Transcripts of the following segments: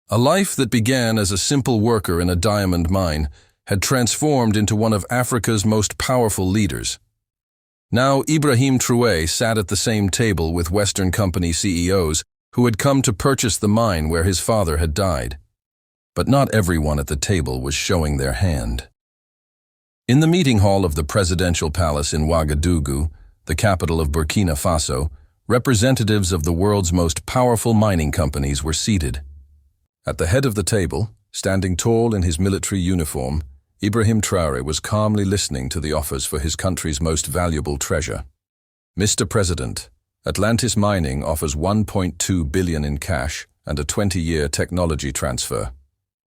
A life that began as a simple worker in a diamond mine had transformed into one of Africa's most powerful leaders. Now Ibrahim Traoré sat at the same table with Western company CEOs who had come to purchase the mine where his father had died. But not everyone at the table was showing their hand. In the meeting hall of the presidential palace in Ouagadougou, the capital of Burkina Faso, representatives of the world's most powerful mining companies were seated. At the head of the table, standing tall in his military uniform, Ibrahim Traoré was calmly listening to the offers for his country's most valuable treasure. Mr. President, Atlantis Mining offers $1.2 billion in cash and a 20-year technology transfer.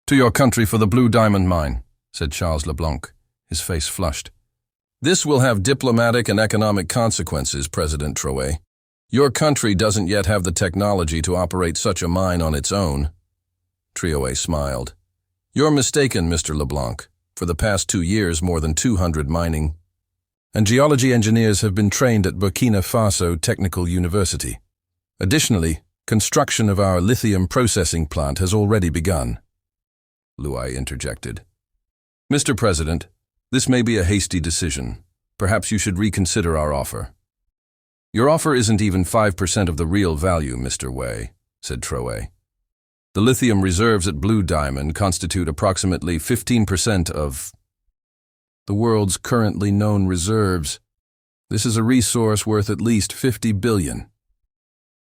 To your country for the Blue Diamond Mine, said Charles Leblanc, his face flushed. This will have diplomatic and economic consequences, President Traoré. Your country doesn't yet have the technology to operate such a mine on its own. Traoré smiled. You're mistaken, Mr. Leblanc. For the past 2 years, more than 200 mining and geology engineers have been trained at Burkina Faso Technical University. Additionally, construction of our lithium processing plant has already begun. Luai interjected. Mr. President, this may be a hasty decision. Perhaps you should reconsider our offer. Your offer isn't even 5% of the real value, Mr. Wei, said Traoré. The lithium reserves at Blue Diamond constitute approximately 15% of the world's currently known reserves. This is a resource worth at least $50 billion.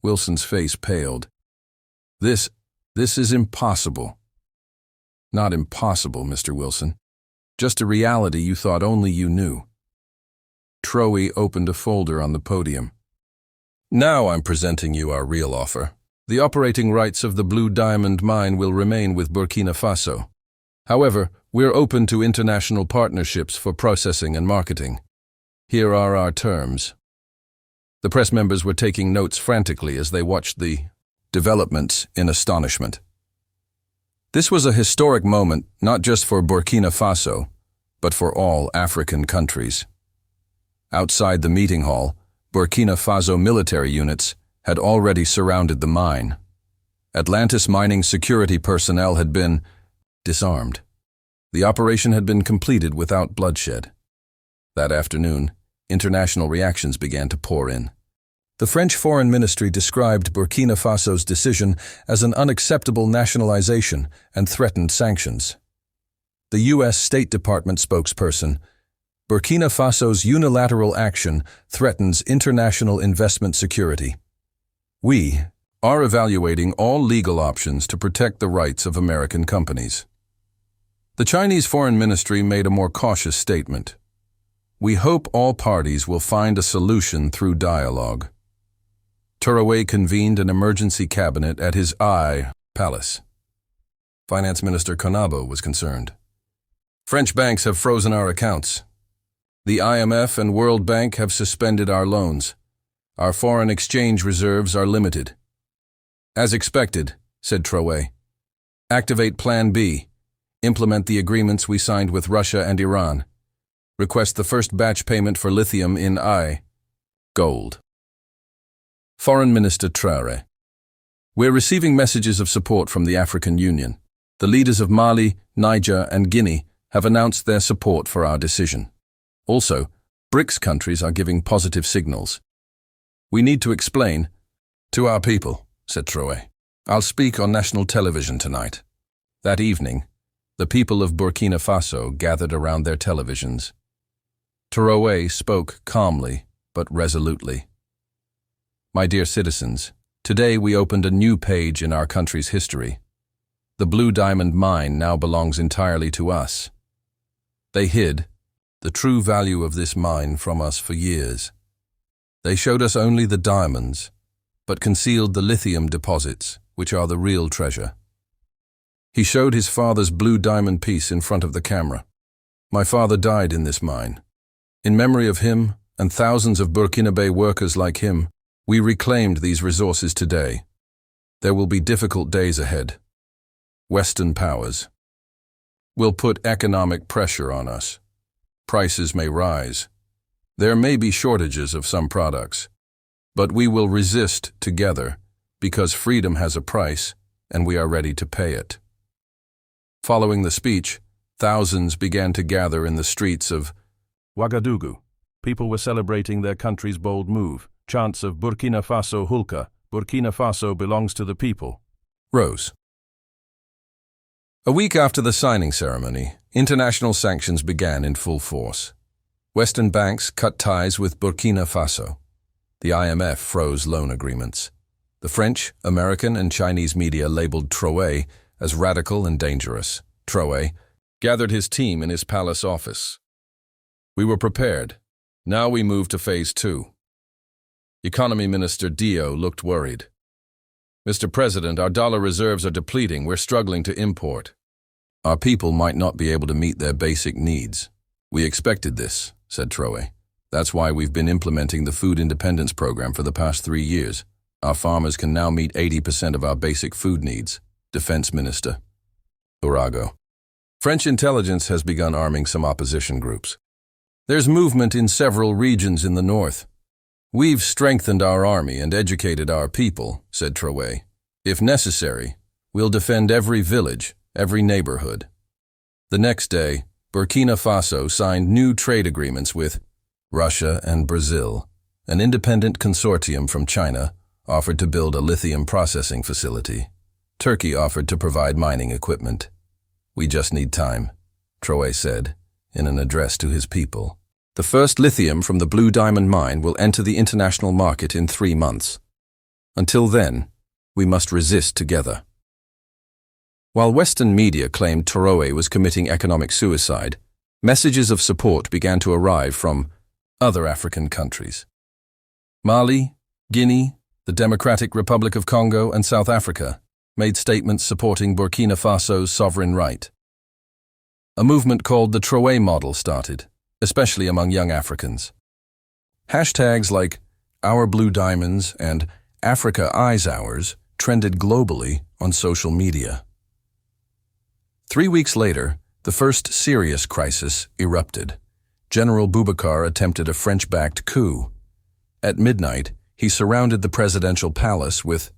Wilson's face paled. This is impossible. Not impossible, Mr. Wilson. Just a reality you thought only you knew. Traoré opened a folder on the podium. Now I'm presenting you our real offer. The operating rights of the Blue Diamond Mine will remain with Burkina Faso. However, we're open to international partnerships for processing and marketing. Here are our terms. The press members were taking notes frantically as they watched the developments in astonishment. This was a historic moment not just for Burkina Faso, but for all African countries. Outside the meeting hall, Burkina Faso military units had already surrounded the mine. Atlantis Mining security personnel had been disarmed. The operation had been completed without bloodshed. That afternoon, international reactions began to pour in. The French Foreign Ministry described Burkina Faso's decision as an unacceptable nationalization and threatened sanctions. The U.S. State Department spokesperson, Burkina Faso's unilateral action threatens international investment security. We are evaluating all legal options to protect the rights of American companies. The Chinese Foreign Ministry made a more cautious statement. We hope all parties will find a solution through dialogue. Traoré convened an emergency cabinet at his palace. Finance Minister Konabo was concerned. French banks have frozen our accounts. The IMF and World Bank have suspended our loans. Our foreign exchange reserves are limited. As expected, said Traoré. Activate Plan B. Implement the agreements we signed with Russia and Iran. Request the first batch payment for lithium in gold. Foreign Minister Traoré. We're receiving messages of support from the African Union. The leaders of Mali, Niger, and Guinea have announced their support for our decision. Also, BRICS countries are giving positive signals. We need to explain to our people, said Traoré. I'll speak on national television tonight. That evening, the people of Burkina Faso gathered around their televisions. Traoré spoke calmly but resolutely. My dear citizens, today we opened a new page in our country's history. The Blue Diamond Mine now belongs entirely to us. They hid the true value of this mine from us for years. They showed us only the diamonds, but concealed the lithium deposits, which are the real treasure. He showed his father's blue diamond piece in front of the camera. My father died in this mine. In memory of him and thousands of Burkinabe workers like him, we reclaimed these resources today. There will be difficult days ahead. Western powers will put economic pressure on us. Prices may rise. There may be shortages of some products, but we will resist together because freedom has a price and we are ready to pay it." Following the speech, thousands began to gather in the streets of Ouagadougou. People were celebrating their country's bold move. Chants of "Burkina Faso Hulka, Burkina Faso belongs to the people" rose. A week after the signing ceremony, international sanctions began in full force. Western banks cut ties with Burkina Faso. The IMF froze loan agreements. The French, American, and Chinese media labeled Traoré as radical and dangerous. Traoré gathered his team in his palace office. "We were prepared. Now we move to phase 2. Economy Minister Dio looked worried. "Mr. President, our dollar reserves are depleting. We're struggling to import. Our people might not be able to meet their basic needs." "We expected this," said Traoré. "That's why we've been implementing the Food Independence Program for the past 3 years. Our farmers can now meet 80% of our basic food needs." Defense Minister Urago. French intelligence has begun arming some opposition groups. "There's movement in several regions in the north. We've strengthened our army and educated our people," said Traoré. "If necessary, we'll defend every village, every neighborhood." The next day, Burkina Faso signed new trade agreements with Russia and Brazil. An independent consortium from China offered to build a lithium processing facility. Turkey offered to provide mining equipment. "We just need time," Traoré said in an address to his people. "The first lithium from the Blue Diamond mine will enter the international market in 3 months. Until then, we must resist together." While Western media claimed Traoré was committing economic suicide, messages of support began to arrive from other African countries. Mali, Guinea, the Democratic Republic of Congo, and South Africa made statements supporting Burkina Faso's sovereign right. A movement called the Traoré model started, especially among young Africans. Hashtags like "Our Blue Diamonds" and "Africa Eyes Ours" trended globally on social media. 3 weeks later, the first serious crisis erupted. General Boubacar attempted a French-backed coup. At midnight, he surrounded the presidential palace with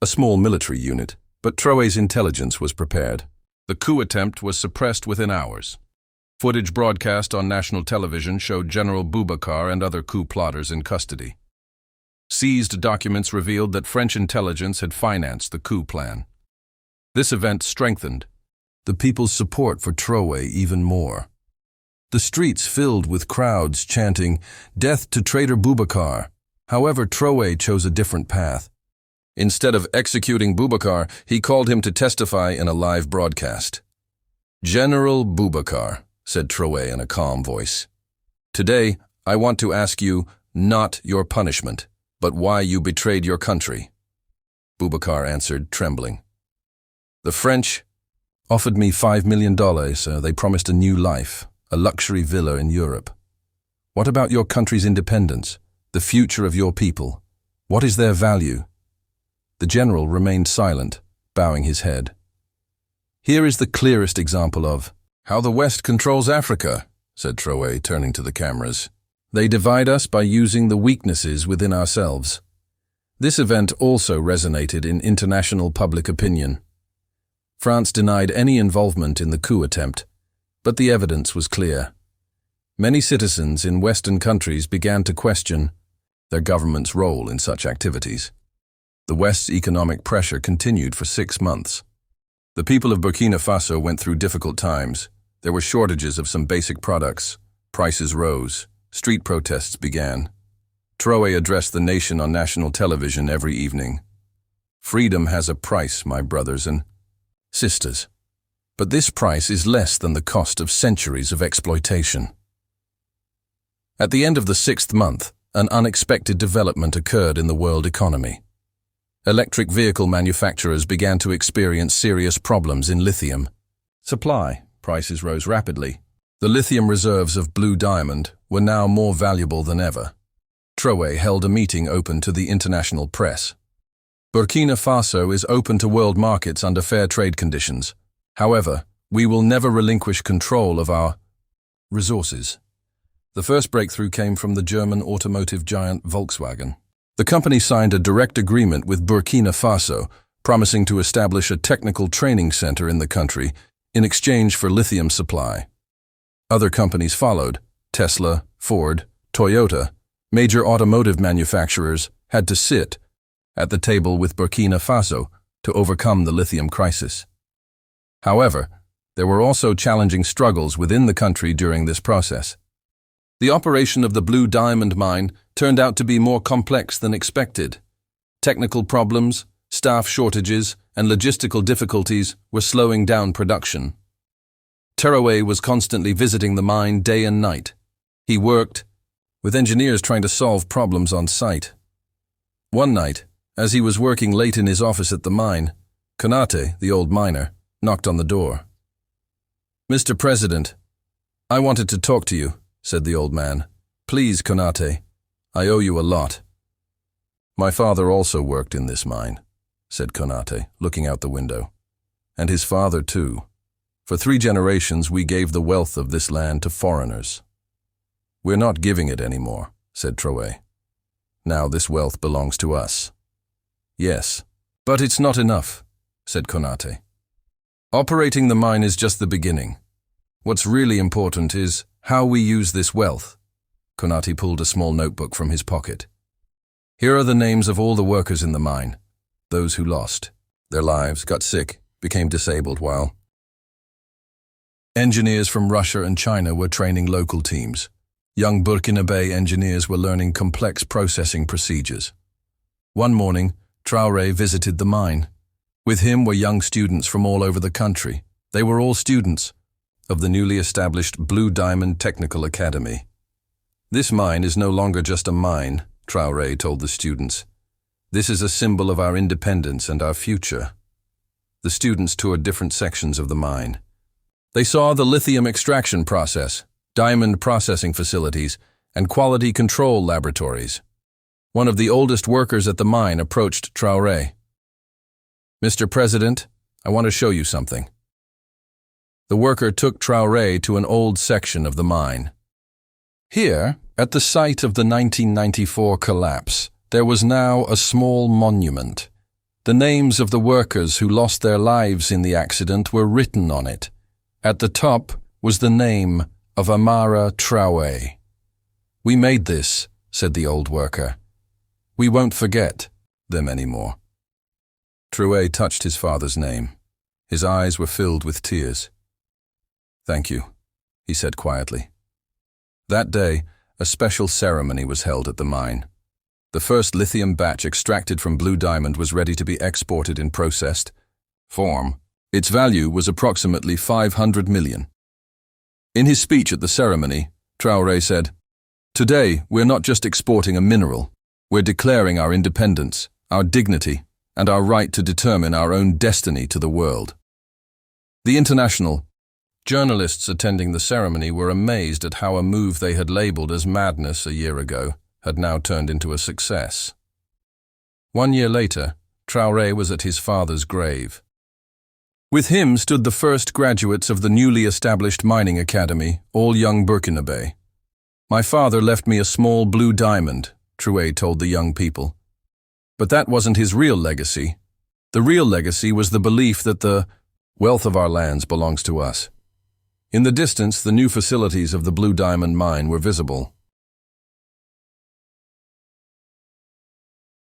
a small military unit, but Traoré's intelligence was prepared. The coup attempt was suppressed within hours. Footage broadcast on national television showed General Boubacar and other coup plotters in custody. Seized documents revealed that French intelligence had financed the coup plan. This event strengthened the people's support for Traoré even more. The streets filled with crowds chanting, "Death to traitor Boubacar." However, Traoré chose a different path. Instead of executing Boubacar, he called him to testify in a live broadcast. "General Boubacar," said Traoré in a calm voice, "today I want to ask you not your punishment, but why you betrayed your country." Boubacar answered, trembling. "The French offered me $5 million. They promised a new life, a luxury villa in Europe. What about your country's independence, the future of your people? What is their value?" The general remained silent, bowing his head. "Here is the clearest example of how the West controls Africa," said Traoré, turning to the cameras. "They divide us by using the weaknesses within ourselves." This event also resonated in international public opinion. France denied any involvement in the coup attempt, but the evidence was clear. Many citizens in Western countries began to question their government's role in such activities. The West's economic pressure continued for 6 months. The people of Burkina Faso went through difficult times. There were shortages of some basic products. Prices rose. Street protests began. Traoré addressed the nation on national television every evening. "Freedom has a price, my brothers and sisters. But this price is less than the cost of centuries of exploitation." At the end of the 6th month, an unexpected development occurred in the world economy. Electric vehicle manufacturers began to experience serious problems in lithium supply. Prices rose rapidly. The lithium reserves of Blue Diamond were now more valuable than ever. Traoré held a meeting open to the international press. "Burkina Faso is open to world markets under fair trade conditions. However, we will never relinquish control of our resources." The first breakthrough came from the German automotive giant Volkswagen. The company signed a direct agreement with Burkina Faso, promising to establish a technical training center in the country in exchange for lithium supply. Other companies followed. Tesla, Ford, Toyota, major automotive manufacturers had to sit at the table with Burkina Faso to overcome the lithium crisis. However, there were also challenging struggles within the country during this process. The operation of the Blue Diamond mine turned out to be more complex than expected. Technical problems, staff shortages, and logistical difficulties were slowing down production. Traoré was constantly visiting the mine day and night. He worked with engineers trying to solve problems on site. One night, as he was working late in his office at the mine, Konate, the old miner, knocked on the door. "Mr. President, I wanted to talk to you," said the old man. "Please, Konate, I owe you a lot." "My father also worked in this mine," said Konate, looking out the window. "And his father too. For 3 generations we gave the wealth of this land to foreigners." "We're not giving it anymore," said Traoré. "Now this wealth belongs to us." "Yes, but it's not enough," said Konate. "Operating the mine is just the beginning. What's really important is how we use this wealth." Konate pulled a small notebook from his pocket. "Here are the names of all the workers in the mine, those who lost their lives, got sick, became disabled while engineers from Russia and China were training local teams. Young Burkinabe engineers were learning complex processing procedures. One morning, Traoré visited the mine. With him were young students from all over the country. They were all students of the newly established Blue Diamond Technical Academy. "This mine is no longer just a mine," Traoré told the students. "This is a symbol of our independence and our future." The students toured different sections of the mine. They saw the lithium extraction process, diamond processing facilities, and quality control laboratories. One of the oldest workers at the mine approached Traoré. "Mr. President, I want to show you something." The worker took Traoré to an old section of the mine. Here, at the site of the 1994 collapse, there was now a small monument. The names of the workers who lost their lives in the accident were written on it. At the top was the name of Amara Traoré. "We made this," said the old worker. "We won't forget them anymore." Traoré touched his father's name. His eyes were filled with tears. "Thank you," he said quietly. That day, a special ceremony was held at the mine. The first lithium batch extracted from Blue Diamond was ready to be exported in processed form. Its value was approximately 500 million. In his speech at the ceremony, Traoré said, "Today, we're not just exporting a mineral. We're declaring our independence, our dignity, and our right to determine our own destiny to the world." The international journalists attending the ceremony were amazed at how a move they had labeled as madness a year ago had now turned into a success. 1 year later, Traoré was at his father's grave. With him stood the first graduates of the newly established mining academy, all young Burkinabe. "My father left me a small blue diamond," Traoré told the young people. But that wasn't his real legacy. The real legacy was the belief that the wealth of our lands belongs to us. In the distance, the new facilities of the Blue Diamond mine were visible.